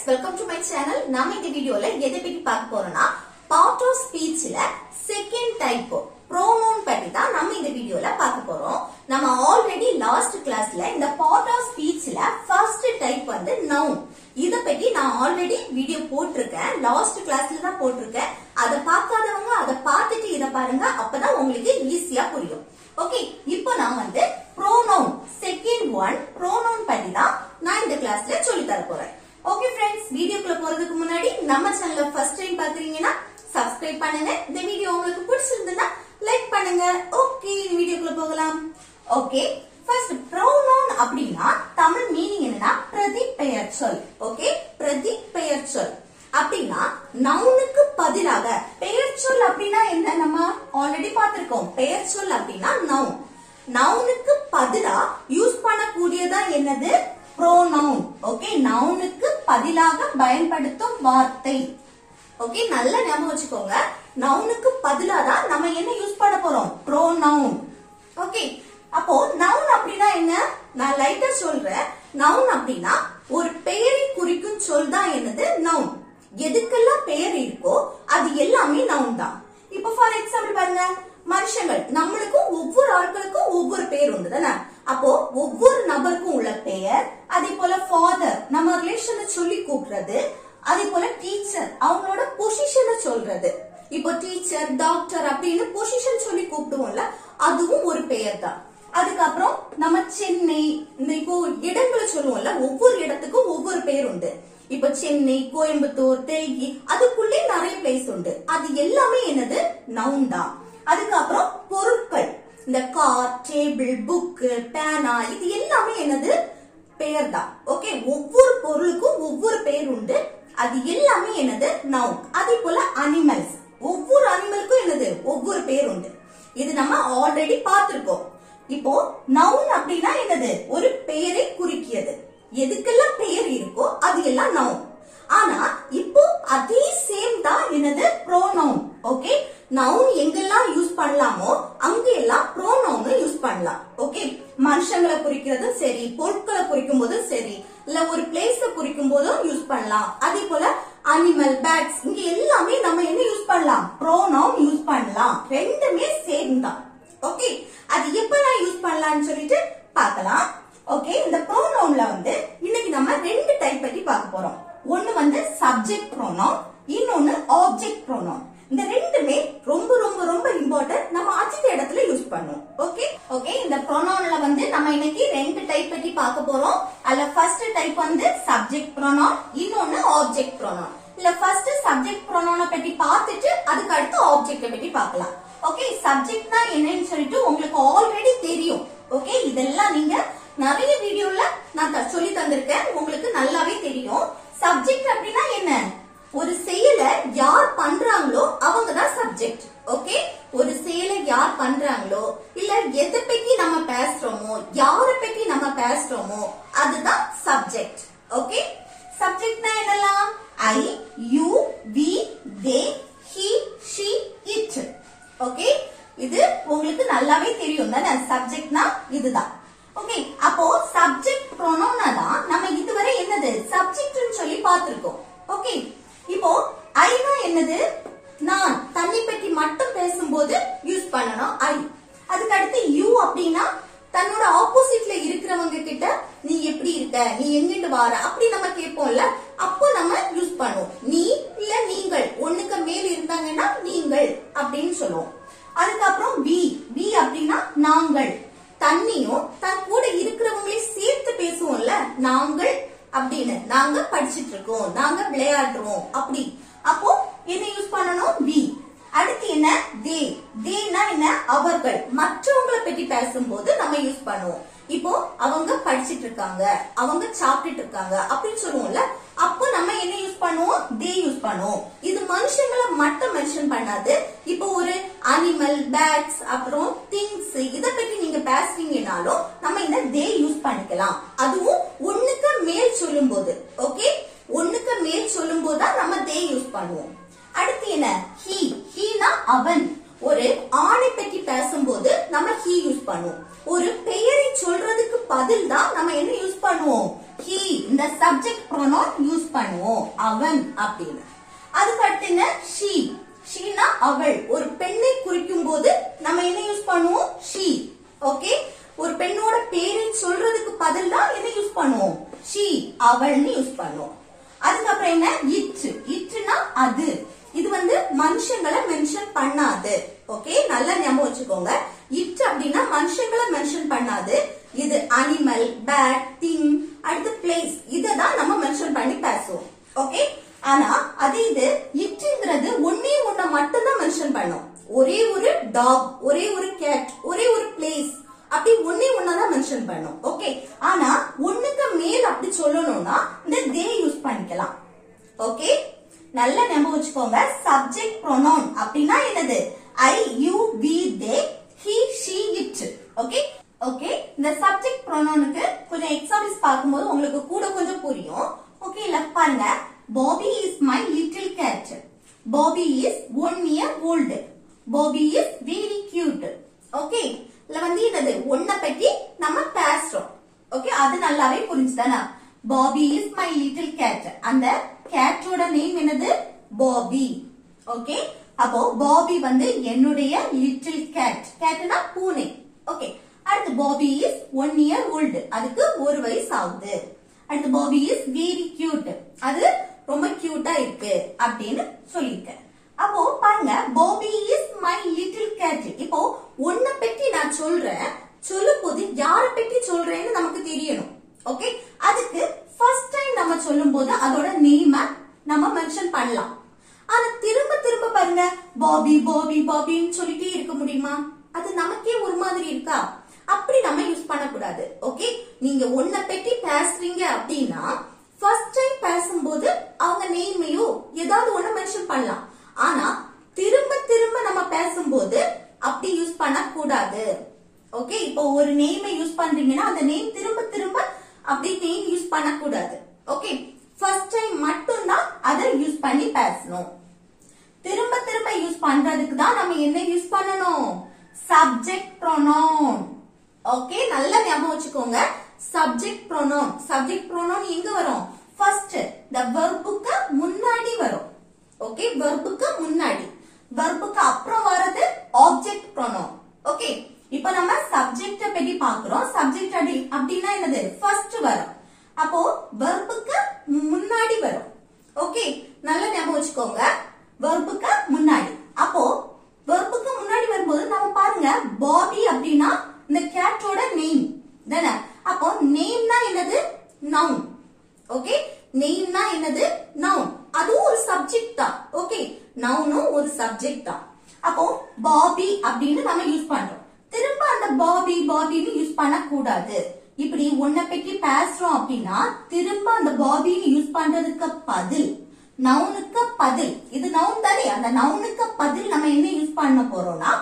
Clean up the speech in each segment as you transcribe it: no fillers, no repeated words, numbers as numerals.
welcome to my channel. நாம இந்த வீடியோல எதை பத்தி பார்க்க போறோம்னா part of speechல second type pronoun பத்தி தான் நம்ம இந்த வீடியோல பார்க்க போறோம். நம்ம ஆல்ரெடி லாஸ்ட் கிளாஸ்ல இந்த part of speechல first type வந்து noun. இத பத்தி நான் ஆல்ரெடி வீடியோ போட்டுருக்கேன். லாஸ்ட் கிளாஸ்ல தான் போட்டுருக்கேன். அத பார்க்காதவங்க அத பார்த்துட்டு இத பாருங்க. அப்பதான் உங்களுக்கு ஈஸியா புரியும். ஓகே, இப்போ நான் வந்து pronoun second one pronoun பத்தி தான் நான் இந்த கிளாஸ்ல சொல்லி தர போறேன். ஓகே फ्रेंड्स, வீடியோக்குள்ள போறதுக்கு முன்னாடி நம்ம சேனலை ஃபர்ஸ்ட் டைம் பாக்குறீங்கன்னா சப்ஸ்கிரைப் பண்ணுங்க. இந்த வீடியோ உங்களுக்கு பிடிச்சிருந்தா லைக் பண்ணுங்க. ஓகே, வீடியோக்குள்ள போகலாம். ஓகே, ஃபர்ஸ்ட் pronoun அப்படினா தமிழ் மீனிங் என்னன்னா பிரதிபெயர் சொல். ஓகே, பிரதிபெயர் சொல் அப்படினா நவுனுக்கு பதிலாக பெயர் சொல் அப்படினா என்ன நம்ம ஆல்ரெடி பார்த்திருக்கோம். பெயர் சொல் அப்படினா நவுன். நவுனுக்கு பதிலா யூஸ் பண்ணக்கூடியதா என்னது pronoun. ஓகே, நவுனுக்கு பதிலாக பயன்படுத்தும் வார்த்தை. ஓகே, நல்லா ஞாபகம் வச்சுக்கோங்க. நவுனுக்கு பதிலா தான் நம்ம என்ன யூஸ் பண்ண போறோம், pronoun. ஓகே, அப்போ நவுன் அப்படினா என்ன நான் லைட்டா சொல்றேன். நவுன் அப்படினா ஒரு பெயரை குறிக்கும் சொல் தான் என்னது நவுன். எதுக்கெல்லாம் பெயர் இருக்கோ அது எல்லாமே நவுன் தான். இப்போ ஃபார் எக்ஸாம்பிள் பாருங்க, மனுஷங்கள் நம்மளுக்கும் ஒவ்வொரு ஆட்களுக்கும் ஒவ்வொரு பெயர் உண்டு தானே. அப்போ ஒவ்வொரு நபருக்கும் உள்ள பெயர், அதே போல ஃபாதர் நம்ம ரிலேஷனை சொல்லி கூப்பிடுறது, அதே போல டீச்சர் அவங்களோட பொசிஷனை சொல்றது. இப்போ டீச்சர் டாக்டர் அப்படின்னு பொசிஷன் சொல்லி கூப்பிடுவோம்ல, அதுவும் ஒரு பெயர் தான். அதுக்கப்புறம் நம்ம சென்னை, இப்போ இடங்களை சொல்லுவோம்ல, ஒவ்வொரு இடத்துக்கும் ஒவ்வொரு பெயர் உண்டு. இப்ப சென்னை, கோயம்புத்தூர், டெல்லி அதுக்குள்ளே நிறைய பிளேஸ் உண்டு. அது எல்லாமே என்னது நவுன் தான். அதுக்கப்புறம் பொருட்கள், இந்த கார், டேபிள், புக், பேனா இது எல்லாமே என்னது பெயர் தான். ஓகே, ஒவ்வொரு பொருளுக்கும் ஒவ்வொரு பெயர் உண்டு. அது எல்லாமே என்னது நவுன். அதே போல அனிமல்ஸ், ஒவ்வொரு அனிமலுக்கும் என்னது ஒவ்வொரு பெயர் உண்டு. இது நம்ம ஆல்ரெடி பார்த்திருக்கோம். இப்போ நவுன் அப்படின்னா என்னது ஒரு பெயரை குறிக்கிறது. எதுக்கெல்லாம் பெயர் இருக்கோ அது எல்லாம் நவுன். ஆனா இப்போ அதே சேம் தான் என்னது pronoun. ஓகே, நவுன் எங்கெல்லாம் யூஸ் பண்ணலாமோ அங்க எல்லாம் pronoun யூஸ் பண்ணலாம். ஓகே, மனுஷங்களை குறிக்கிறதும் சரி, பொருட்களை குறிக்கும் போதும் சரி, இல்ல ஒரு பிளேஸ குறிக்கும் போதும் யூஸ் பண்ணலாம். அதே போல அனிமல், பேர்ட்ஸ் இங்க எல்லாமே நம்ம என்ன யூஸ் பண்ணலாம், pronoun யூஸ் பண்ணலாம். ரெண்டுமே சேம் தான். ஓகே, அது எப்பெல்லாம் யூஸ் பண்ணலாம்னு சொல்லிட்டு பார்க்கலாம். ஓகே, இந்த pronounல வந்து இன்னைக்கு நம்ம ரெண்டு டைப் பத்தி பார்க்க போறோம். ஒன்னு வந்து சப்ஜெக்ட் pronoun, இன்னொன்னு ஆப்ஜெக்ட் pronoun. இந்த ரெண்டுமே ரொம்ப ரொம்ப ரொம்ப இம்பார்ட்டன்ட். நம்ம அதிக இடத்துல யூஸ் பண்ணுவோம். ஓகே ஓகே, இந்த pronounல வந்து நம்ம இன்னைக்கு ரெண்டு டைப் பத்தி பார்க்க போறோம். அதுல ஃபர்ஸ்ட் டைப் வந்து சப்ஜெக்ட் pronoun, இன்னொன்னு ஆப்ஜெக்ட் pronoun. இல்ல ஃபர்ஸ்ட் சப்ஜெக்ட் pronoun பத்தி பார்த்துட்டு அதுக்கு அடுத்து ஆப்ஜெக்ட் பத்தி பார்க்கலாம். ஓகே, சப்ஜெக்ட்னா என்னன்னு சொல்லிட்டு உங்களுக்கு ஆல்ரெடி தெரியும். ஓகே, இதெல்லாம் நீங்க நிறைய வீடியோல நான் சொல்லி தந்திருக்கேன், உங்களுக்கு நல்லாவே தெரியும். சப்ஜெக்ட் அப்படின்னா என்ன, ஒரு செயலை யார் பண்றாங்களோ அவங்க தான் சப்ஜெக்ட். ஓகே, ஒரு செயலை யார் பண்றாங்களோ இல்ல எதை பத்தி நம்ம பேசுறோமோ, யார பத்தி நம்ம பேசுறோமோ அதுதான் சப்ஜெக்ட். ஓகே, சப்ஜெக்ட்னா என்னலாம், I, you, we, they, he, she, it. Okay, இது உங்களுக்கு நல்லாவே தெரியும் தானே. சப்ஜெக்ட்னா இதுதான். ஓகே, அப்போ சப்ஜெக்ட் pronoun தான் நம்ம இதுவரை என்னது சப்ஜெக்ட்னு சொல்லி பார்த்திருக்கோம். ஓகே, இப்போ ஐனா என்னது, நான் தன்னை பற்றி மட்டும் பேசும்போது யூஸ் பண்ணணும் ஐ. அதுக்கு அடுத்து யூ அப்படின்னா தன்னோட ஆப்போசிட்ல இருக்கிறவங்க கிட்ட நீ எப்படி இருக்க, நீ எங்கிட்டு வார அப்படி நம்ம கேட்போம்ல, அப்போ நம்ம யூஸ் பண்ணுவோம். நீ இல்ல நீங்கள், ஒண்ணுக்கு மேல் இருந்தாங்கன்னா நீங்கள் அப்படின்னு சொல்லுவோம். அதுக்கப்புறம் வி, வி அப்படின்னா நாங்கள், தன்னையும் தன் கூட இருக்கிறவங்களையும் சேர்த்து பேசுவோம்ல, நாங்கள் அப்படின்னு, நாங்க படிச்சிட்டு இருக்கோம், நாங்க விளையாடுறோம் அப்படி. அப்போ என்ன யூஸ் பண்ணணும், வி. அடுத்து என்ன, தே. தேனா என்ன, அவர்கள், மற்றவங்களை பற்றி பேசும்போது நம்ம யூஸ் பண்ணுவோம். இப்போ அவங்க படிச்சிட்டு இருக்காங்க, அவங்க சாப்பிட்டுட்டு இருக்காங்க அப்படின்னு சொல்லுவோம்ல, அப்போ நம்ம என்ன யூஸ் பண்ணுவோம், தே யூஸ் பண்ணுவோம். இது மனுஷங்களை மட்டும் மென்ஷன் பண்ணாது. இப்போ ஒரு அனிமல், பேர்ட்ஸ், அப்புறம் திங்ஸ் இத பத்தி நீங்க பேசுறீங்கனாலும் நம்ம இந்த தே யூஸ் பண்ணிக்கலாம். அதுவும் ஒண்ணுக்கு மேல் சொல்லும் போது. ஓகே, ஒண்ணுக்கு மேல் சொல்லும் போது தான் நம்ம தே யூஸ் பண்ணுவோம். அடுத்து என்ன, ஹி. ஹீனா அவன், ஒரு ஆணை பற்றி பேசும்போது நம்ம ஹி யூஸ் பண்ணுவோம். ஒரு பெயரை சொல்றதுக்கு பதில் தான் நம்ம என்ன யூஸ் பண்ணுவோம், he இந்த subject pronoun யூஸ் பண்ணுவோம் அவன் அப்படின்னு. அதுக்கு அடுத்து she ஷீனா அவள். ஒரு பெண்ணை குறிக்கும் போது நம்ம என்ன யூஸ் பண்ணுவோம் she. ஓகே, ஒரு பெண்ணோட பேரை சொல்றதுக்கு பதிலா என்ன யூஸ் பண்ணுவோம் she அவள்னு யூஸ் பண்ணுவோம். அதுக்கப்புறம் என்ன இட்னா அது. இது மனுஷங்களை மென்ஷன் பண்ணாது. ஓகே, நல்லா ஞாபகம் வச்சுக்கோங்க. இட் அப்படின்னா மனுஷங்களை மென்ஷன் பண்ணாது. இது அனிமல், பேட், திங், அடுத்து பிளேஸ் இததான் நம்ம மென்ஷன் பண்ணி பேசுவோம். ஓகே, ஆனா அது இது இட்ங்கிறது ஒன்னே ஒன்ன மட்டும் தான் மென்ஷன் பண்ணும். ஒரே ஒரு டாக், ஒரே ஒரு கேட், ஒரே ஒரு பிளேஸ் அப்படி ஒன்னே ஒன்னதான் மென்ஷன் பண்ணும். ஓகே, ஆனா ஒண்ணுக்கு மேல் அப்படி சொல்லணும்னா இந்த தே யூஸ் பண்ணிக்கலாம். ஓகே, நல்ல ஞாபகம் வச்சுக்கோங்க. சப்ஜெக்ட் ப்ரோனவுன் அப்படின்னா என்னது? I, you, we, they, he, she, it. Okay okay, இந்த சப்ஜெக்ட் ப்ரோனவுனுக்கு கொஞ்சம் எக்ஸாம்பிள்ஸ் பார்க்கும்போது உங்களுக்கு கூட கொஞ்சம் புரியும். ஓகே, இல்ல பாருங்க. Bobby is my little cat. Bobby is 1 year old. Bobby is very cute. Okay, இல்ல என்னது ஒன்ன பத்தி நம்ம பேசுறோம். ஓகே, அது நல்லாவே புரிஞ்சுதானா? Bobby is my little cat. அந்த கேட்டோட நேம் என்னது? Bobby. ஓகே, அப்போ Bobby என்னுடைய little cat. கேட்னா பூனை. ஓகே, அடுத்து Bobby is 1 year old. அதுக்கு 1 வயசு ஆகுது. அடுத்து Bobby is very cute. அது ரொம்ப கியூட்டா இருக்கு அப்படின்னு சொல்லிருக்கேன். அப்போ பாருங்க, Bobby is my little cat. இப்போ ஒன்ன பத்தி நான் சொல்றேன். சொல்லும் போது யார பத்தி சொல்றேன்னு நமக்கு தெரியணும். ஓகே, அதுக்கு ஃபர்ஸ்ட் டைம் நம்ம சொல்லும் போது அதோட நேம நம்ம மென்ஷன் பண்ணலாம். ஆனா திரும்ப திரும்ப பாருங்க பாபி பாபி பாபின்னு சொல்லிட்டே இருக்க முடியுமா? அது நமக்கே ஒரு மாதிரி இருக்கா? அப்படி நம்ம யூஸ் பண்ணக்கூடாது. ஓகே, நீங்க ஒன்ன பத்தி பேசுறீங்க அப்படின்னா ஃபர்ஸ்ட் டைம் பேசும்போது அவங்க நேமையோ ஏதாவது ஒண்ணு மென்ஷன் பண்ணலாம். ஆனா திரும்ப திரும்ப நம்ம பேசும்போது அப்படி யூஸ் பண்ண கூடாது. ஓகே, இப்போ ஒரு நேமை யூஸ் பண்றீங்கன்னா அந்த நேம் திரும்ப திரும்ப அப்படி நேம் யூஸ் பண்ண கூடாது. ஓகே, ஃபர்ஸ்ட் டைம் மட்டும் தான் அதை யூஸ் பண்ணி பேசணும். திரும்ப திரும்ப யூஸ் பண்றதுக்கு தான் நம்ம என்ன யூஸ் பண்ணணும்? Subject pronoun. ஓகே, நல்லா ஞாபகம் வச்சுக்கோங்க. Subject pronoun. சப்ஜெக்ட் ப்ரோனவுன் எங்க வரும்? ஃபர்ஸ்ட் the verb-க்கு முன்னாடி வரும். ஓகே, verb-க்கு முன்னாடி. verb-க்கு அப்புறம் வரது ஆப்ஜெக்ட் ப்ரோனவுன். ஓகே, இப்போ நம்ம சப்ஜெக்ட பத்தி பாக்குறோம். சப்ஜெக்ட் அப்படின்னா என்னது? ஃபர்ஸ்ட் வரும். அப்போ verb-க்கு முன்னாடி வரும். ஓகே, நல்லா ஞாபகம் வச்சுக்கோங்க. verb-க்கு முன்னாடி. அப்போ verb-க்கு முன்னாடி வரும்போது நம்ம பாருங்க பாபி அப்படின்னா இந்த கேட்டோட நேம் தானே. அப்போ நேம்னா என்னது? நவுன். ஓகே, நேம்னா என்னது? நவுன். அதுவும் ஒரு சப்ஜெக்ட் தான். ஓகே, நவுனும் ஒரு சப்ஜெக்ட் தான். அப்போ பாபி அப்படின்னு நம்ம யூஸ் பண்றோம். திரும்ப அந்த பாபி பாபின்னு யூஸ் பண்ண கூடாது. இப்படி ஒன்ன பத்தி பேசுறோம் அப்படின்னா திரும்ப அந்த பாபின்னு யூஸ் பண்றதுக்கு பதில் நவுனுக்கு பதில், இது நவுன் தானே, அந்த நவுனுக்கு பதில் நம்ம என்ன யூஸ் பண்ண போறோம்னா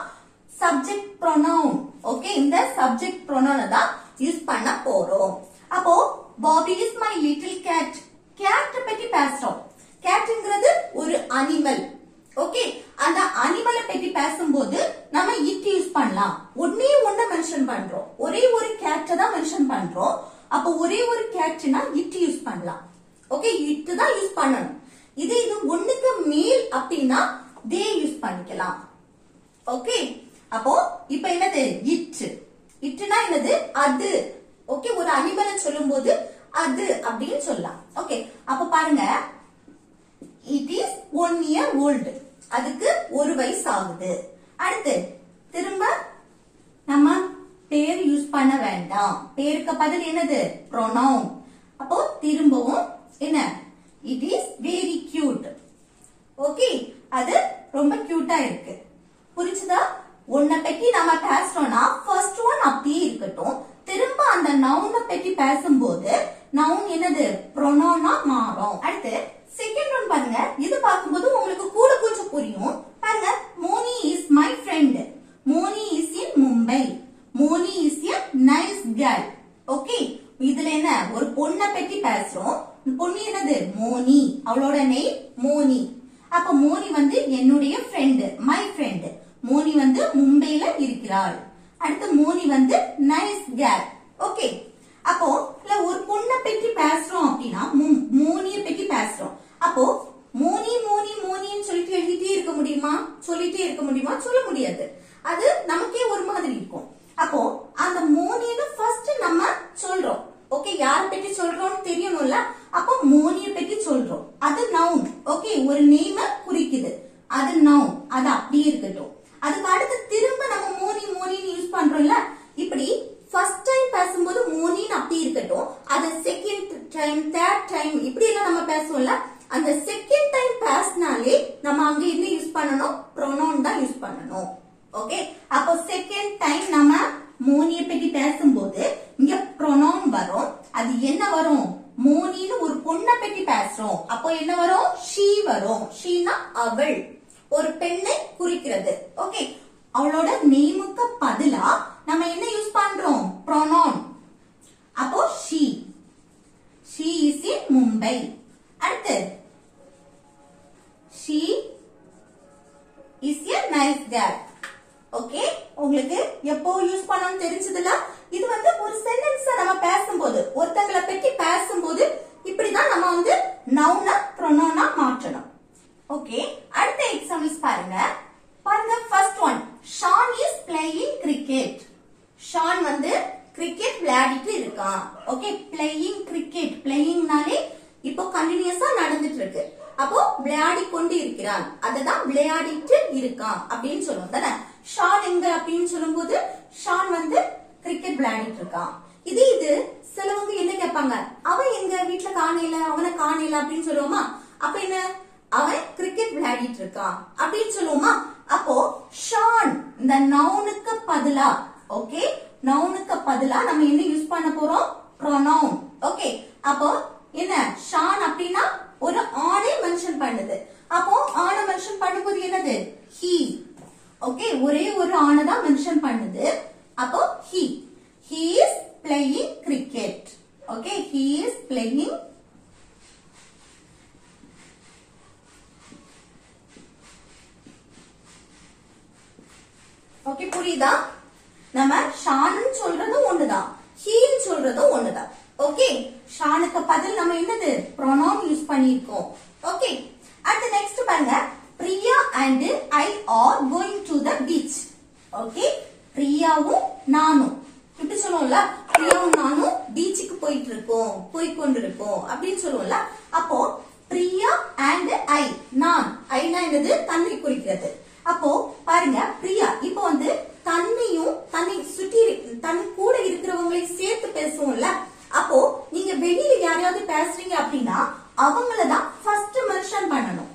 சப்ஜெக்ட் ப்ரோனவுன். ஓகே, இந்த சப்ஜெக்ட் ப்ரோனவுனை தான் யூஸ் பண்ண போறோம். அப்போ Bobby is my little cat. Cat பத்தி பேசுறோம். கேட்ங்கிறது ஒரு அனிமல். ஓகே, அந்த அனிமலை பத்தி பேசும்போது நம்ம இட் யூஸ் பண்ணலாம். ஒன்னே ஒன்ன மென்ஷன் பண்றோம். ஒரே ஒரு கேட்ட தான் மென்ஷன் பண்றோம். அப்போ ஒரே ஒரு கேட்னா இட் யூஸ் பண்ணலாம். ஓகே, இட் தான் யூஸ் பண்ணணும். இது ஒண்ணுக்கு மேல் அப்படின்னா தே யூஸ் பண்ணிக்கலாம். ஓகே, அப்போ இப்ப என்னது? இட்னா என்னது? அது. ஓகே, ஒரு அனிமலை சொல்லும் போது அது அப்படின்னு சொல்லலாம். ஓகே, அப்ப பாருங்க, it is 1 year old. அதுக்கு 1 வயசு ஆகுது. அடுத்து திரும்ப நம்ம பேர் யூஸ் பண்ண வேண்டாம். பேருக்கு பதில் என்னது? pronoun. அப்போ திரும்பவும் என்ன? it is very cute. Okay, அது ரொம்ப கியூட்டா இருக்கு. புரிச்சுதா? ஒன்ன பத்தி நம்ம பேசுறோம்னா ஃபர்ஸ்ட் ஒன் அப்படியே இருக்கட்டும். திரும்ப அந்த நவுனை பத்தி பேசும்போது நவுன் என்னது? ப்ரோனவுனா மாறும். அடுத்து செகண்ட் ஒன் பாருங்க. இது பார்க்கும்போது உங்களுக்கு கூட கொஞ்சம் புரியும். பாருங்க, Moni is my friend. Moni is in Mumbai. Moni is a nice girl. Okay, இதுல என்ன? ஒரு பொண்ணை பத்தி பேசுறோம். பொண்ணு என்னது? மோனி. அவளோட நேம் மோனி. அப்ப மோனி என்னுடைய ஃப்ரெண்ட், மை ஃப்ரெண்ட். மோனி மும்பைல இருக்கிறாள். அடுத்து மோனி நைஸ் கேர்ள். ஓகே, அப்போ இல்ல ஒரு பொண்ணை பற்றி பேசுறோம் அப்படின்னா மோனிய பற்றி பேசுறோம். அப்போ மோனி மோனி மோனின்னு சொல்லிட்டு எழுதிட்டே இருக்க முடியுமா? சொல்ல முடியாது. அது நமக்கே ஒரு மாதிரி இருக்கும். அப்போ அந்த மோனின்னு ஃபர்ஸ்ட் நம்ம சொல்றோம். ஓகே, யார பத்தி சொல்றோம்னு தெரியணும்ல. அப்போ மோனிய பத்தி சொல்றோம். அது நவுன். ஓகே, ஒரு நேம குறிக்குது. அது நவுன். அது அப்படியே இருக்கட்டும். அதுக்கு அடுத்து திரும்ப நம்ம மோனி மோனின்னு யூஸ் பண்றோம்ல. இப்படி ஃபர்ஸ்ட் டைம் பேசும்போது மோனின்னு அப்படி இருக்கட்டும். அது செகண்ட் டைம், தேர்ட் டைம் இப்படி எல்லாம் நம்ம பேசுவோம்ல. அந்த செகண்ட் டைம் பேசினாலே நம்ம அங்க என்ன யூஸ் பண்ணணும்? ப்ரோனவுன் தான் யூஸ் பண்ணணும். ஓகே, அப்போ செகண்ட் டைம் நம்ம மோனிய பத்தி பேசும்போது இங்க ப்ரோனவுன் வரும். அது என்ன வரும்? மோனின்னு ஒரு பொண்ணை பத்தி பேசுறோம். அப்போ என்ன வரும்? ஷீ வரும். ஷீனா அவள், ஒரு பெண்ணை குறிக்கிறது. ஓகே, அவளோட நேமுக்கு பதிலா நம்ம என்ன யூஸ் பண்றோம்? ப்ரோனவுன். அப்போ ஷீ இஸ் இன் மும்பை. அடுத்து she is a nice girl. Okay, உங்களுக்கு எப்போ யூஸ் பண்ணனும் தெரிஞ்சதுல. இது வந்து ஒரு சென்டென்ஸ் நம்ம பேசும்போது, ஒருத்தங்கள பத்தி பேசும்போது இப்படிதான் நம்ம வந்து நவுனா ப்ரோனவுனா மாற்றணும். ஓகே, அடுத்த எக்ஸாம்பிள்ஸ் பாருங்க. First one, Shan is playing cricket. Shan வந்து கிரிக்கெட் விளையாடிட்டு இருக்கான். Okay, playing cricket. பிளேயிங்னாலே இப்போ கண்டினியூஸா நடந்துட்டு இருக்கு. அப்போ விளையாடி கொண்டு இருக்கிறான். அததான் விளையாடிட்டு இருக்கான் அப்படின்னு சொல்லுவோம் தானே. ஷான் எங்க அப்படின்னு சொல்லும்போது ஷான் வந்து கிரிக்கெட் விளையாடிட்டு இருக்கான். இது சிலவங்க என்ன கேட்பாங்க? அவன் எங்க வீட்டுல காணையில, அவனை காணையில அப்படின்னு சொல்லுவோமா? அப்ப என்ன? அவன் கிரிக்கெட் விளையாடிட்டு இருக்கான் அப்படின்னு சொல்லுவோமா? அப்போ ஷான் இந்த நவுனுக்கு பதிலா, ஓகே, நவுனுக்கு பதிலா நம்ம என்ன யூஸ் பண்ண போறோம்? ப்ரோனவுன். ஓகே, அப்போ என்ன? ஷான் அப்படின்னா ஒரு ஆணை மென்ஷன் பண்ணுது. அப்போ ஆணை மென்ஷன் பண்ணும்போது என்னது? he. ஓகே, ஒரே ஒரு ஆணை தான் மென்ஷன் பண்ணுது. அப்போ he is playing cricket. Okay, he is playing okay, புரியுதா? நம்ம ஷான் சொல்றதும் ஒண்ணுதான், ஹீன்னு சொல்றதும் ஒண்ணுதான். ஓகே, ஷானுக்கு பதில் நம்ம என்னது? ப்ரோனவுன் யூஸ் பண்ணிருக்கோம். ஓகே, அடுத்து நெக்ஸ்ட் பாருங்க. Priya and I are going to the beach. Okay, பிரியாவும் நானும் இப்படி சொல்லுவோம்ல. பிரியாவும் நானும் பீச்சுக்கு போய்கொண்டிருக்கோம் அப்படின்னு சொல்லுவோம்ல. அப்போ பிரியா அண்ட் ஐ, நான், ஐனா என்னது? தன்னை குறிக்கிறது. அப்போ பாருங்க, பிரியா இப்போ வந்து தன்னையும் தன்னை சுற்றி தன் கூட இருக்கிறவங்களையும் சேர்த்து பேசுவோம்ல. அப்போ நீங்க வெளியில யாரையாவது பேசுறீங்க அப்படின்னா அவங்களதான் ஃபர்ஸ்ட் மென்ஷன் பண்ணணும்.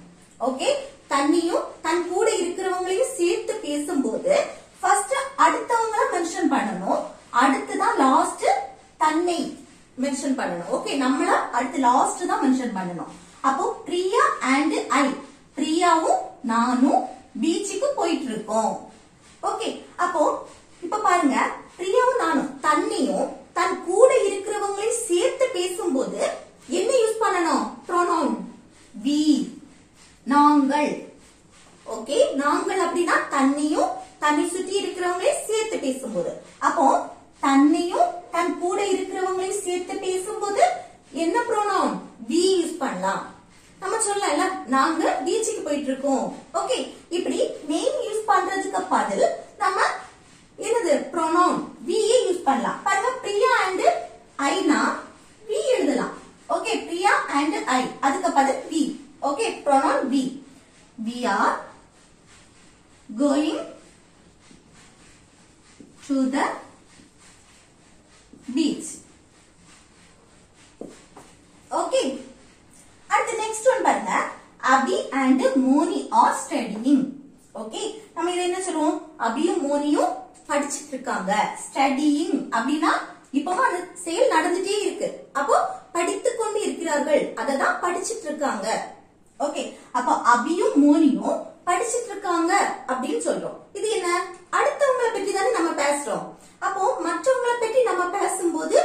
ஓகே, தன்னையும் தன் கூட இருக்கிறவங்களையும் சேர்த்து பேசும்போது ஃபர்ஸ்ட் அடுத்தவங்கள மென்ஷன் பண்ணணும். அடுத்துதான் லாஸ்ட் தன்னை மென்ஷன் பண்ணணும். ஓகே, நம்மள அடுத்து லாஸ்ட் தான் மென்ஷன் பண்ணணும். அப்போ பிரியா அண்ட் ஐ, பிரியாவும் நானும் பீச்சுக்கு போயிட்டு இருக்கோம். ஓகே, அப்போ இப்ப பாருங்க, பிரியாவும் நானும் தன்னையும் தன் கூட இருக்கிறவங்களையும் சேர்த்து பேசும்போது என்ன யூஸ் பண்ணணும்? ப்ரோனவுன் we, நாங்கள். ஓகே, நாங்கள் அப்படின்னா தன்னையும் தன்னை சுற்றி இருக்கிறவங்களையும் சேர்த்து பேசும்போது. அப்போ தன்னையும் தன் கூட இருக்கிறவங்களையும் சேர்த்து பேசும்போது என்ன ப்ரோனவுன்? we யூஸ் பண்ணலாம். நம்ம சொல்லல, நாங்க பீச்சுக்கு போயிட்டு இருக்கோம். ஓகே, இப்படி நேம் யூஸ் பண்றதுக்கு பதில் நம்ம என்னது? ப்ரோனவுன் we யூஸ் பண்ணலாம். பாருங்க, பிரியா அண்ட் ஐனா we எழுதலாம். ஓகே, பிரியா அண்ட் ஐ, அதுக்கு பதில் we. Okay, pronoun we. We are going to the beach. Okay, அடுத்து நெக்ஸ்ட் ஒன் பாருங்க. அபி and Moni R studying. Okay, நம்ம இதை என்ன சொல்லுவோம்? அபியும் மோனியும் படிச்சிட்டு இருக்காங்க. ஸ்டடியிங் அப்படின்னா இப்பவும் அந்த செயல் நடந்துட்டே இருக்கு. அப்போ படித்துக் கொண்டு இருக்கிறார்கள், அததான் படிச்சிட்டு இருக்காங்க. ஓகே, அப்போ அபியும் மோனியும் படிச்சிட்டு இருக்காங்க அப்படின்னு சொல்றோம். இது என்ன? அடுத்தவங்களை பற்றி தானே நம்ம பேசுறோம். அப்போ மற்றவங்களை பற்றி நம்ம பேசும்போது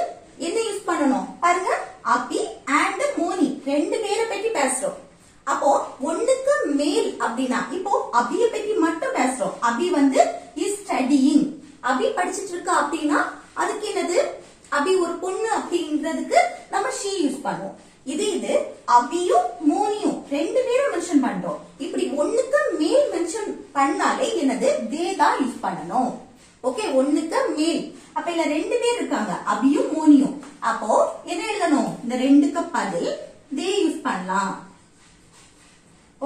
என்ன யூஸ் பண்ணணும்? பாருங்க, அபி அண்ட் மோனி ரெண்டு பேரை பற்றி பேசுறோம். அப்போ ஒண்ணுக்கு மேல் அப்படின்னா இப்போ அபியை பற்றி மட்டும் பேசுறோம். அபி வந்து இஸ் ஸ்டடியிங், அபி படிச்சிட்டு இருக்கா அப்படின்னா அதுக்கு என்னது? அபி ஒரு பொண்ணு அபியும் மோனியும் ரெண்டு பேரும் மென்ஷன் பண்றோம். இப்படி ஒண்ணுக்கு மேல் மென்ஷன் பண்ணாலே என்னது தே தான் யூஸ் பண்ணணும். ஓகே, ஒண்ணுக்கு மேல். அப்ப இல்ல ரெண்டு பேர் இருக்காங்க, அபியும் மோனியும். அப்போ என்ன எழுதணும்? இந்த ரெண்டுக்கு பதில் தே யூஸ் பண்ணலாம்.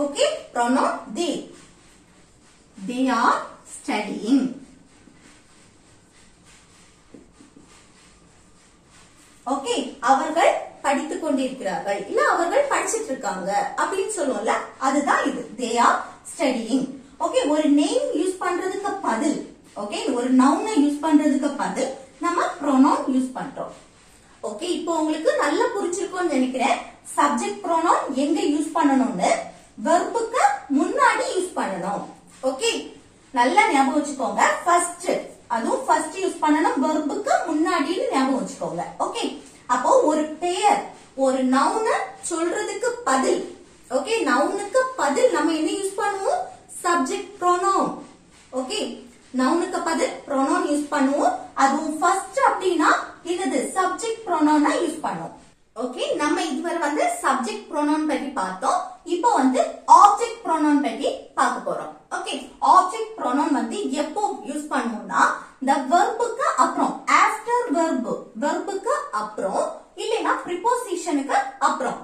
Okay, pronoun they. They are studying. Okay, அவர்கள் படித்துக் கொண்டிருக்கிறார்கள், இல்ல அவர்கள் படிச்சிட்டு இருக்காங்க அப்படின்னு சொல்லுவோம்ல, அதுதான் இது. They are studying. ஓகே, ஒரு நேம் யூஸ் பண்றதுக்கு பதில், ஓகே, ஒரு நவுனை யூஸ் பண்றதுக்கு பதில் நம்ம pronoun யூஸ் பண்றோம். ஓகே, இப்போ உங்களுக்கு நல்லா புரிஞ்சிருக்கும்னு நினைக்கிறேன். சப்ஜெக்ட் pronoun எங்க யூஸ் பண்ணணும்னு, வெர்புக்கு முன்னாடி யூஸ் பண்ணணும். ஓகே, நல்லா ஞாபகம் வச்சுக்கோங்க. ஃபர்ஸ்ட், அதுவும் ஃபர்ஸ்ட் யூஸ் பண்ணணும், வெர்புக்கு முன்னாடின்னு ஞாபகம் வச்சுக்கோங்க. ஓகே, அப்போ ஒரு பெயர், ஒரு நவுன சொல்றதுக்கு பதில், ஓகே, நவுனுக்கு பதில் நம்ம என்ன யூஸ் பண்ணுவோம்? Subject pronoun. ஓகே, நவுனுக்கு பதில் pronoun யூஸ் பண்ணுவோம். அதுவும் ஃபர்ஸ்ட் அப்படின்னா என்னது? சப்ஜெக்ட் pronoun யூஸ் பண்ணுவோம். ஓகே, நம்ம இதுவரை வந்து சப்ஜெக்ட் pronoun பத்தி பார்த்தோம். இப்போ வந்து ஆப்ஜெக்ட் pronoun பத்தி பார்க்க போறோம். ஓகே, ஆப்ஜெக்ட் pronoun வந்து எப்போ யூஸ் பண்ணுவோம்னா, இந்த வெர்புக்கு அப்புறம், ஆஃப்டர் வெர்ப், வெர்புக்கு அப்புறம், இல்லைன்னா ப்ரிபோசிஷனுக்கு அப்புறம்.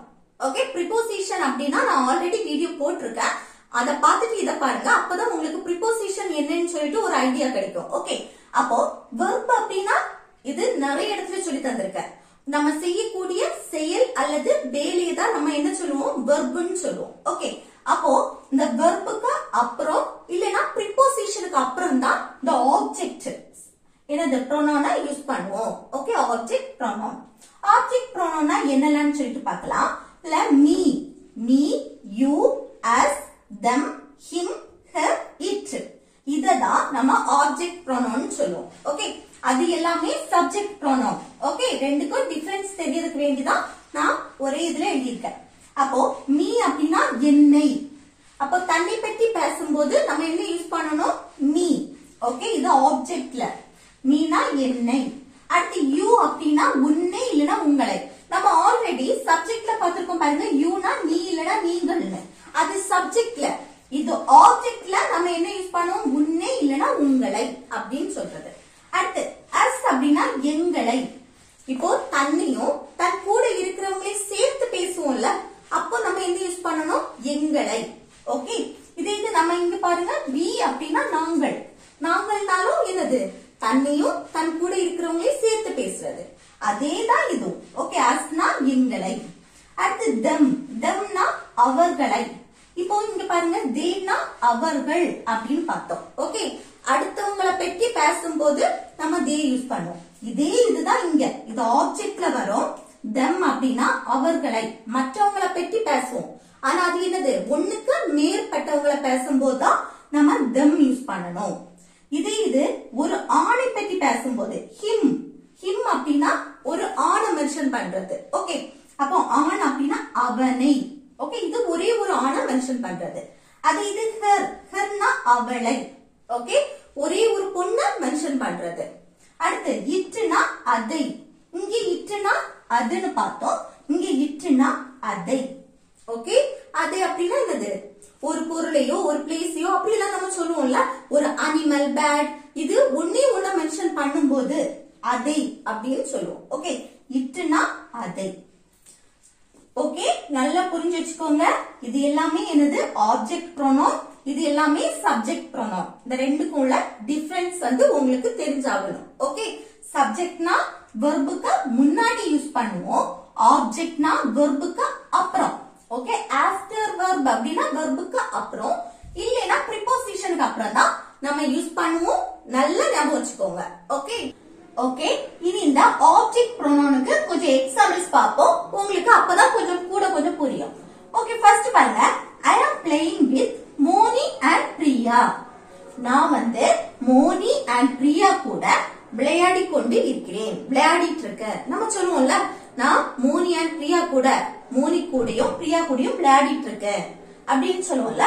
ஓகே, ப்ரிபோசிஷன் அப்படின்னா நான் ஆல்ரெடி வீடியோ போட்டிருக்கேன், அத பார்த்துட்டு இத பாருங்க. அப்பதான் உங்களுக்கு ப்ரிபோசிஷன் என்னன்னு சொல்லிட்டு ஒரு ஐடியா கிடைக்கும். ஓகே, அப்போ வெர்ப் அப்படின்னா இது நிறைய இடத்துல சொல்லி தந்திருக்கேன். நம்ம செய்யக்கூடிய செயல் அல்லது வேலையை தான் நம்ம என்ன சொல்லுவோம்? வெர்ப்னு சொல்லுவோம். ஓகே, அப்போ இந்த வெர்புக்கு அப்புறம் இல்லைன்னா ப்ரிபோசிஷனுக்கு அப்புறம் தான் இந்த ஆப்ஜெக்ட் என்னது pronoun யூஸ் பண்ணுவோம். Okay, object pronoun. Object pronoun என்னெல்லாம் சொல்லிட்டு பார்க்கலாம். இல்ல me, me, you, us, them, him, her, it, இததான் நம்ம ஆப்ஜெக்ட் pronoun சொல்லுவோம். ஓகே, அது எல்லாமே சப்ஜெக்ட் pronoun. ஓகே, ரெண்டுக்கும் டிஃபரன்ஸ் தெரியறதுக்கு வேண்டிதான் நான் ஒரே இதுல எழுதியிருக்கேன். அப்போ மீ அப்படின்னா என்னை. அப்போ தன்னை பற்றி பேசும்போது நம்ம என்ன யூஸ் பண்ணணும்? மீ. ஓகே, இது ஆப்ஜெக்ட்ல. மீனா என்னை. அடுத்து யூ அப்படின்னா உன்னை இல்லனா உங்களை. நம்ம ஆல்ரெடி சப்ஜெக்ட்ல பார்த்திருக்கோம் பாருங்க, யூனா நீ இல்லனா நீங்கள்னு. அது சப்ஜெக்ட்ல. இது ஆப்ஜெக்ட்ல நம்ம என்ன யூஸ் பண்ணுவோம்? உன்னை இல்லனா உங்களை அப்படின்னு சொல்றது. அடுத்து அஸ் அப்படின்னா எங்களை. இப்போ தன்னையும் தன் கூட இருக்கிறவங்களை சேர்த்து பேசுவோம்ல, அப்போ நம்ம என்ன யூஸ் பண்ணணும்? எங்களை. ஓகே, இதே இது நம்ம இங்க பாருங்க, வி அப்படின்னா நாங்கள். நாங்கள்னாலும் என்னது? தன்னையும் தன் கூட இருக்கிறவங்களையும் சேர்த்து பேசுறது. அதேதான் இதுவும். ஓகே, அஸ்னா எங்களை. அடுத்து them, themனா அவர்களை. இப்போ இங்க பாருங்க, தேனா அவர்கள் அப்படின்னு பார்த்தோம். ஓகே, அடுத்தவங்களை பற்றி பேசும்போது நம்ம தே யூஸ் பண்ணுவோம். இதே இதுதான் இங்க, இது ஆப்ஜெக்ட்ல வரும். them அப்படின்னா அவர்களை, மற்றவங்களை பற்றி பேசுவோம். ஆனா அது என்னது? ஒண்ணுக்கு மேற்பட்டவங்களை பேசும்போதுதான் நம்ம them யூஸ் பண்ணணும். இதே இது ஒரு ஆணை பற்றி பேசும்போது him, him அப்படின்னா ஒரு ஆணை மென்ஷன் பண்றது. ஓகே, அப்போ ஆண் அப்படின்னா அவனை. ஓகே, இது ஒரே ஒரு ஆணை மென்ஷன் பண்றது. அது இது her, herனா அவளை. ஓகே, ஒரே ஒரு பொண்ணை மென்ஷன் பண்றது. அடுத்து இட்னா அதை. இங்க இட்னா அதுன்னு பார்த்தோம், இங்க இட்னா அதை. ஓகே, அதை அப்படின்னா என்னது? ஒரு பொருளையோ ஒரு பிளேஸையோ அப்படிலாம் நம்ம சொல்லுவோம்ல, ஒரு அனிமல், பேட், இது ஒன்னே ஒண்ண மென்ஷன் பண்ணும்போது அதை அப்படின்னு சொல்லுவோம். ஓகே, இட்னா அதை. ஓகே, நல்லா புரிஞ்சு வச்சுக்கோங்க. இது எல்லாமே என்னது? ஆப்ஜெக்ட் pronoun, இது எல்லாமே சப்ஜெக்ட் pronoun. இந்த ரெண்டுக்கும் உள்ள டிஃபரன்ஸ் வந்து உங்களுக்கு தெரிஞ்சாகணும். ஓகே, சப்ஜெக்ட்னா வெர்புக்கு முன்னாடி யூஸ் பண்ணுவோம், ஆப்ஜெக்ட்னா வெர்புக்கு அப்புறம். ஓகே, ஆஃப்டர் வெர்ப் அப்படின்னா வெர்புக்கு அப்புறம், இல்லைன்னா ப்ரிபோசிஷனுக்கு அப்புறம் தான் நம்ம யூஸ் பண்ணுவோம். நல்லா ஞாபகம் வச்சுக்கோங்க. ஓகே, ஓகே, இனி இந்த ஆப்ஜெக்ட் pronounக்கு கொஞ்சம் எக்ஸாம்பிள்ஸ் பார்ப்போம். உங்களுக்கு அப்பதான் கொஞ்சம் புரியும். ஓகே, ஃபர்ஸ்ட் பாருங்க, I am playing with Moni and Priya. நான் வந்து மோனி and பிரியா கூட விளையாடி கொண்டு இருக்கிறேன், விளையாடிட்டு இருக்கேன். நம்ம சொல்லுவோம்ல, நான் மோனி and பிரியா கூட, மோனி கூடயும் பிரியா கூடயும் விளையாடிட்டு இருக்கேன் அப்படின்னு சொல்லுவோம்ல.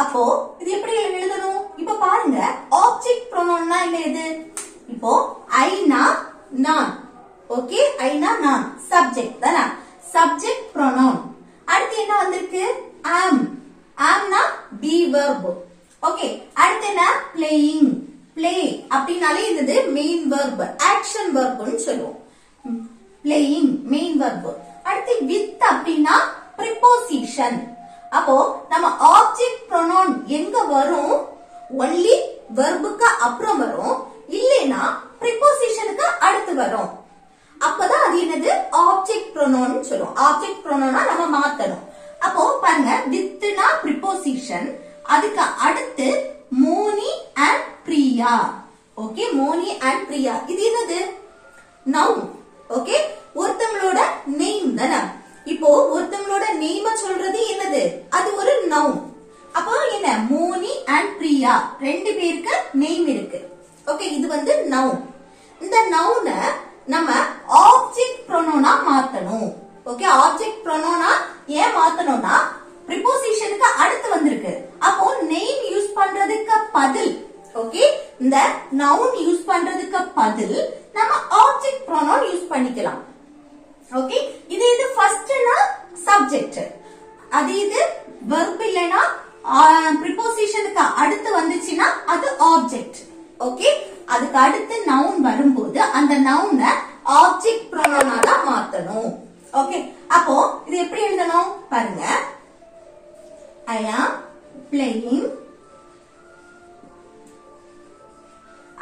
அப்போ இது எப்படி எழுதணும்? இப்ப பாருங்க, ஆப்ஜெக்ட் pronounனா என்ன? இது இப்போ ஐனா நான். ஓகே, ஐனா நான் சப்ஜெக்ட் தானா? Subject pronoun. இருக்கு am amனா be verb. ஓகே, அடுத்து என்ன playing play அப்படினாலே இது மெயின் verb action verb னு சொல்லுவோம். playing main verb. அடுத்து with அப்படினா preposition. அப்போ நம்ம ஆப்ஜெக்ட் ப்ரோனவுன் எங்க வரும்? only verb-க்கு அப்புறம் வரும், இல்லனா preposition-க்கு அடுத்து வரும். அப்பதான் அது என்னது ஆப்ஜெக்ட் ப்ரோனவுன் சொல்லுவோம். ஆப்ஜெக்ட் ப்ரோனவுனா நம்ம மாத்தணும். அப்போ பாருங்க வித்னா preposition, அதுக்கு அடுத்து Moni and Priya. Okay, Moni and Priya இது என்னது நவுன். ஓகே, ஒருத்தங்களோட நேம் தானே. இப்போ ஒருத்தங்களோட நேம சொல்றது என்னது? அது ஒரு நவுன். அப்போ என்ன மோனி and பிரியா ரெண்டு பேருக்கு நேம் இருக்கு. ஓகே, இது வந்து நவுன். இந்த நவுனை நம்ம ஆப்ஜெக்ட் ப்ரோனவுனா மாத்தணும். ஓகே, ஆப்ஜெக்ட் ப்ரோனவுனா ஏன் மாத்தணும்னா preposition-க்கு அடுத்து வந்திருக்கு. அப்போ நேம் யூஸ் பண்றதுக்கு பதில், ஓகே, இந்த நவுன் யூஸ் பண்றதுக்கு பதில் நம்ம ஆப்ஜெக்ட் ப்ரோனவுன் யூஸ் பண்ணிக்கலாம். ஓகே, இது ஃபர்ஸ்ட்னா சப்ஜெக்ட், அது இது verb இல்லனா preposition-க்கு அடுத்து வந்துச்சுனா அது ஆப்ஜெக்ட். ஓகே, அதுக்கு அடுத்து நவுன் வரும்போது அந்த நவுனை ஆப்ஜெக்ட் ப்ரோனவுனால மாத்தணும். ஓகே, அப்போ இது எப்படி எழுதணும் பாருங்க. I am playing.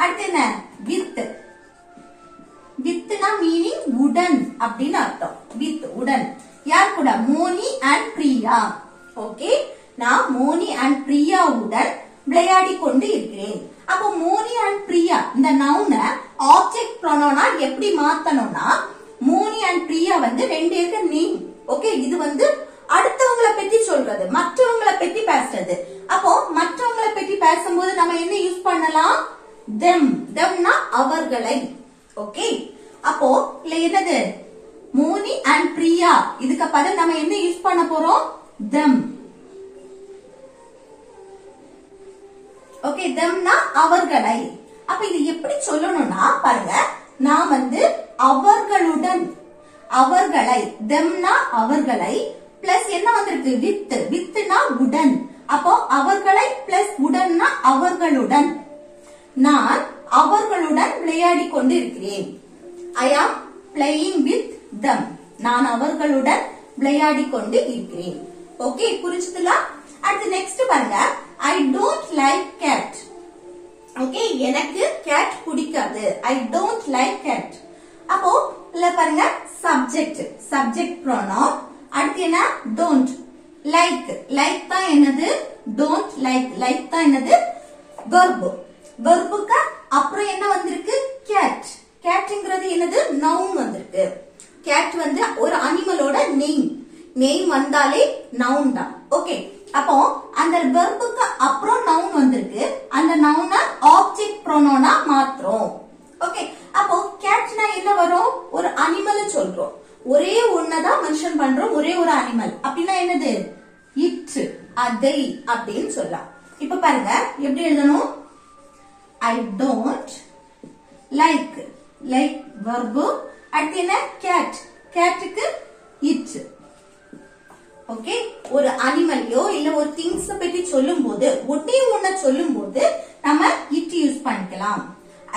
அடுத்து என்ன with. வித்னா மீனிங் உடன் அப்படின்னு அர்த்தம். வித் உடன் யார் கூட? மோனி அண்ட் பிரியா. ஓகே, நான் மோனி அண்ட் பிரியாவுடன் விளையாடி கொண்டு இருக்கிறேன். அப்போ மோனி அண்ட் பிரியா இந்த நவுனை ஆப்ஜெக்ட் ப்ரோனவுனா எப்படி மாத்தணும்னா மோனி அண்ட் பிரியா வந்து ரெண்டு பேருக்கு நேம். ஓகே, இது வந்து அடுத்தவங்களை பத்தி சொல்றது, மற்றவங்களை பத்தி பேசுறது. அப்போ மற்றவங்களை பத்தி பேசும்போது நம்ம என்ன யூஸ் பண்ணலாம்? them. themனா அவர்களை. ஓகே, அப்போ இல்ல என்னது மோனி அண்ட் பிரியா இதுக்கு பதில் நம்ம என்ன யூஸ் பண்ண போறோம்? them. ஓகே, themனா அவர்களை. அப்ப இது எப்படி சொல்லணும்னா பாருங்க, நான் வந்து அவர்களுடன், அவர்களை, themனா அவர்களை பிளஸ் என்ன வந்திருக்கு வித். வித்னா உடன். அப்போ அவர்களை பிளஸ் உடன்னா அவர்களுடன். நான் அவர்களுடன் விளையாடி கொண்டு இருக்கிறேன். I am playing with them. நான் அவர்களுடன் விளையாடி கொண்டு இருக்கிறேன். ஓகே, புரிஞ்சுதுல? அடுத்து நெக்ஸ்ட் பாருங்க, I don't like cat. Okay, எனக்கு cat பிடிக்காது. I don't like cat. அப்போ இல்ல பாருங்க சப்ஜெக்ட், சப்ஜெக்ட் ப்ரோனவுன். அடுத்து என்ன don't. like, like தான் என்னது don't like, like தான் என்னது verb. verb-க்கு அப்புறம் என்ன வந்திருக்கு? cat. catங்கிறது என்னது noun வந்திருக்கு. cat வந்து ஒரு அனிமலோட நேம். நேம் வந்தாலே noun தான். ஓகே, அப்போ அந்த verb-க்கு அப்புறம் noun வந்திருக்கு. அந்த noun-அ ஆப்ஜெக்ட் ப்ரோனவுனா மாத்துறோம். ஓகே, அப்போ catனா என்ன வரும்? ஒரு அனிமல் சொல்றோம். ஒரே ஒன்னதான் மென்ஷன் பண்றோம், ஒரே ஒரு அனிமல். அப்படின்னா என்னது? இட், அதை அப்படின்னு சொல்லலாம். இப்ப பாருங்க எப்படி எழுதணும்? I don't like, like verb. அடுத்து என்ன? cat. catக்கு it. ஓகே, ஒரு அனிமலையோ இல்ல ஒரு திங்ஸ் பத்தி சொல்லும் போது ஒன்னே ஒன்ன சொல்லும் போது நம்ம it யூஸ் பண்ணிக்கலாம்.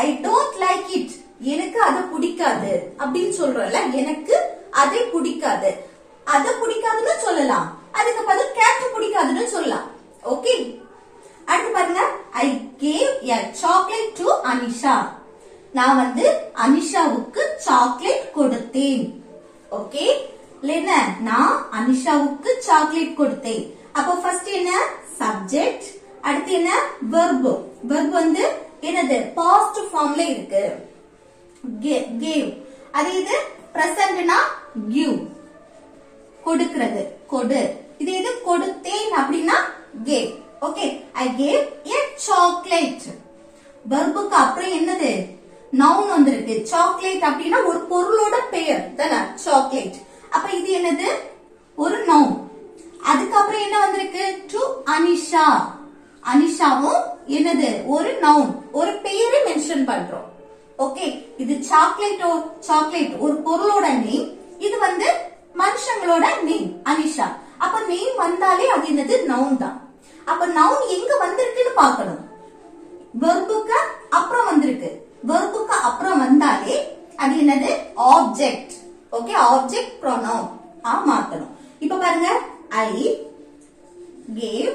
I don't like it. எனக்கு அது பிடிக்காது அப்படின்னு சொல்றோம்ல, எனக்கு அதை பிடிக்காது. அது பிடிக்காதுன்னு சொல்லலாம், அதுக்கு பதில் cat பிடிக்காதுன்னு சொல்லலாம். ஓகே, அடுத்து பாருங்க, I gave a chocolate to Anisha. நான் வந்து அனிஷாவுக்கு சாக்லேட் கொடுத்தேன். ஓகே, இல்ல நான் அனிஷாவுக்கு சாக்லேட் கொடுத்தேன். அப்போ ஃபர்ஸ்ட் என்ன? சப்ஜெக்ட். அடுத்து என்ன? verb. verb வந்து என்னது? பாஸ்ட் ஃபார்ம்ல இருக்கு. gave. அது இது பிரசன்ட்னா give. கொடுக்கிறது, கொடு. இது இது கொடுத்தேன் அப்படின்னா gave. Okay, I gave a chocolate. verb-க்கு அப்புறம் என்னது? noun வந்திருக்கு. சாக்லேட் அப்படின்னா ஒரு பொருளோட பெயர் தானே சாக்லேட். அப்ப இது என்னது? ஒரு noun. அதுக்கு அப்புறம் என்ன வந்திருக்கு? to அனிஷா. அனிஷாவும் என்னது? ஒரு noun, ஒரு பெயரை மென்ஷன் பண்றோம். ஓகே, இது சாக்லேட், சாக்லேட் ஒரு பொருளோட நேம். இது வந்து மனுஷங்களோட நேம் அனிஷா. அப்ப அப்ப நேம் வந்தாலே அது என்னது நவுன் தான். அப்ப நவுன் எங்க வந்திருக்குன்னு பார்க்கணும். வெர்புக்கு அப்புறம் வந்திருக்கு. வெர்புக்கு அப்புறம் வந்தாலே அது என்னது ஆப்ஜெக்ட். ஓகே, ஆப்ஜெக்ட் ப்ரோனவுன் மாத்தணும். இப்ப பாருங்க, ஐ கேவ்,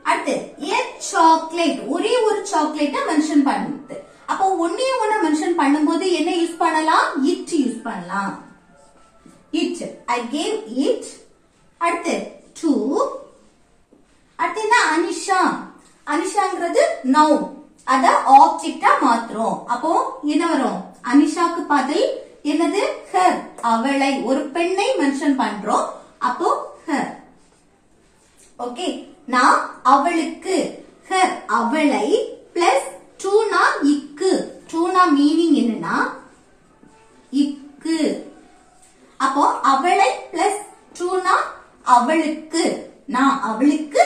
அடுத்து a chocolate, ஒரே ஒரு சாக்லேட்ட மென்ஷன் பண்ணுது. அப்போ ஒண்ணே ஒண்ணு மென்ஷன் பண்ணும்போது என்ன யூஸ் பண்ணலாம்? it யூஸ் பண்ணலாம். it, I gave it. அடுத்து to, அடுத்து என்ன? அனிஷா. அனிஷாங்கிறது noun, அத ஆப்ஜெக்டா மாத்துறோம். அப்போ என்ன வரும்? அனிஷாக்கு பதில் என்னது? her, அவளை, ஒரு பெண்ணை மென்ஷன் பண்றோம். அப்போ her. ஓகே, நான் அவளுக்கு, her, அவளை பிளஸ் டூனா இக்கு. டூனா மீனிங் என்னன்னா இக்கு. அப்போ அவளை பிளஸ் டூனா அவளுக்கு. நான் அவளுக்கு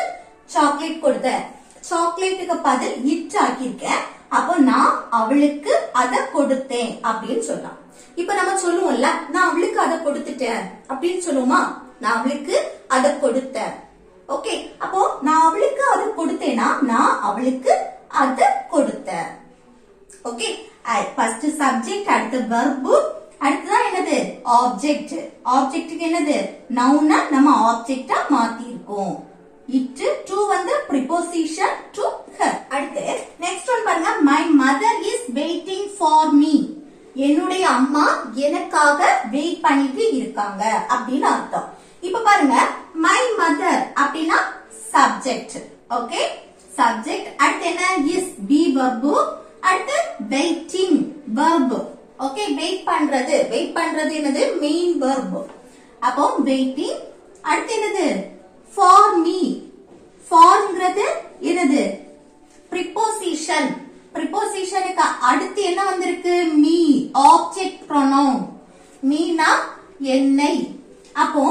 சாக்லேட் கொடுத்தேன். சாக்லேட்டுக்கு பதில் இட் ஆக்கியிருக்கேன். அப்போ நான் அவளுக்கு அத கொடுத்தேன் அப்படின்னு சொல்லலாம். இப்ப நம்ம சொல்லுவோம்ல, நான் அவளுக்கு அத கொடுத்துட்டேன் அப்படின்னு சொல்லுவோமா? நான் அவளுக்கு அத கொடுத்தேன். ஓகே, அப்போ நான் அவளுக்கு அத கொடுத்தேனா, நான் அவளுக்கு அத கொடுத்தேன். ஓகே, ஃபர்ஸ்ட் சப்ஜெக்ட், அடுத்து வெர்ப், அடுத்துதான் என்னது? ஆப்ஜெக்ட். ஆப்ஜெக்ட்டுக்கு என்னது? நவுனா நம்ம ஆப்ஜெக்டா மாத்தி இருக்கோம். இட், டு வந்து preposition to her. அடுத்து நெக்ஸ்ட் ஒன் பாருங்க, my mother is waiting for me. என்னுடைய அம்மா எனக்காக வெயிட் பண்ணிட்டு இருக்காங்க அப்படின்னு அர்த்தம். இப்ப பாருங்க, my mother அப்படின்னா சப்ஜெக்ட். Okay, subject. அடுத்து என்ன? is, be verb. அடுத்து waiting, verb. ஓகே, வெயிட் பண்றது. வெயிட் பண்றது என்னது? Main verb. அப்போ waiting. அடுத்து என்னது? for me. forங்கிறது என்னது? preposition. prepositionக்கு அடுத்து என்ன வந்திருக்கு? me, object pronoun. meனா என்னை. அப்போ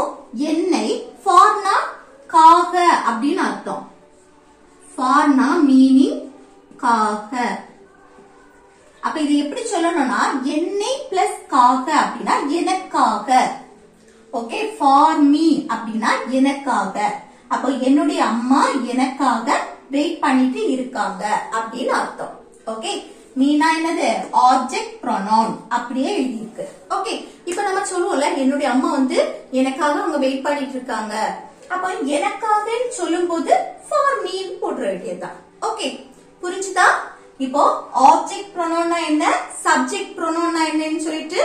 என்னை, ஃபார்னா காக அப்படின்னு அர்த்தம். ஃபார்னா மீனிங் காக. அப்ப இது எப்படி சொல்லணும்னா, என்னை பிளஸ் காக அப்படின்னா எனக்காக. ஓகே, ஃபார் மீ அப்படின்னா எனக்காக. அப்போ என்னுடைய அம்மா எனக்காக வெயிட் பண்ணிட்டு இருக்காங்க அப்படின்னு அர்த்தம். ஓகே, மீனா என்னது? ஆப்ஜெக்ட் ப்ரோனவுன் அப்படியே எழுதி இருக்கு. ஓகே, இப்ப நம்ம சொல்லுவோம்ல, என்னுடைய அம்மா வந்து எனக்காக அவங்க வெயிட் பண்ணிட்டு இருக்காங்க. அப்ப எனக்காக சொல்லும் போது ஃபார் மீ போட்டுற வேண்டியதுதான். ஓகே, புரிஞ்சுதா? இப்போ ஆப்ஜெக்ட் ப்ரோனவுன்னா என்ன, சப்ஜெக்ட் ப்ரோனவுன்னா என்னன்னு சொல்லிட்டு,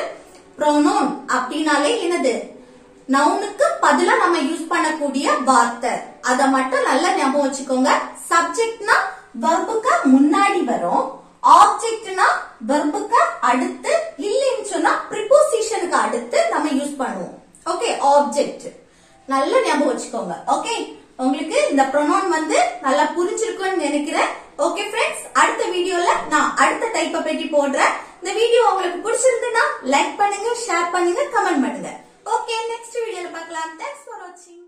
ப்ரோனவுன் அப்படின்னாலே என்னது? நவுனுக்கு பதிலா நம்ம யூஸ் பண்ணக்கூடிய வார்த்தை. அத மட்டும் நல்லா ஞாபகம் வச்சுக்கோங்க. சப்ஜெக்ட்னா வெர்புக்கு முன்னாடி வரும். ஆப்ஜெக்ட்னா வெர்புக்கு அடுத்து, இல்லைன்னு சொன்னா ப்ரிபோசிஷனுக்கு அடுத்து நம்ம யூஸ் பண்ணுவோம். ஓகே, ஆப்ஜெக்ட் நல்லா ஞாபகம் வச்சுக்கோங்க. ஓகே, உங்களுக்கு இந்த ப்ரோனவுன் வந்து நல்லா புரிஞ்சிருக்கும்னு நினைக்கிறேன். ஓகே ஃப்ரெண்ட்ஸ், அடுத்த வீடியோல நான் அடுத்த டைப்பை பற்றி போடுறேன். இந்த வீடியோ உங்களுக்கு பிடிச்சிருந்ததுன்னா லைக் பண்ணுங்க, ஷேர் பண்ணுங்க, கமெண்ட் பண்ணுங்க. ஓகே, நெக்ஸ்ட் வீடியோல பார்க்கலாம். தேங்க்ஸ் ஃபார் வாட்சிங்.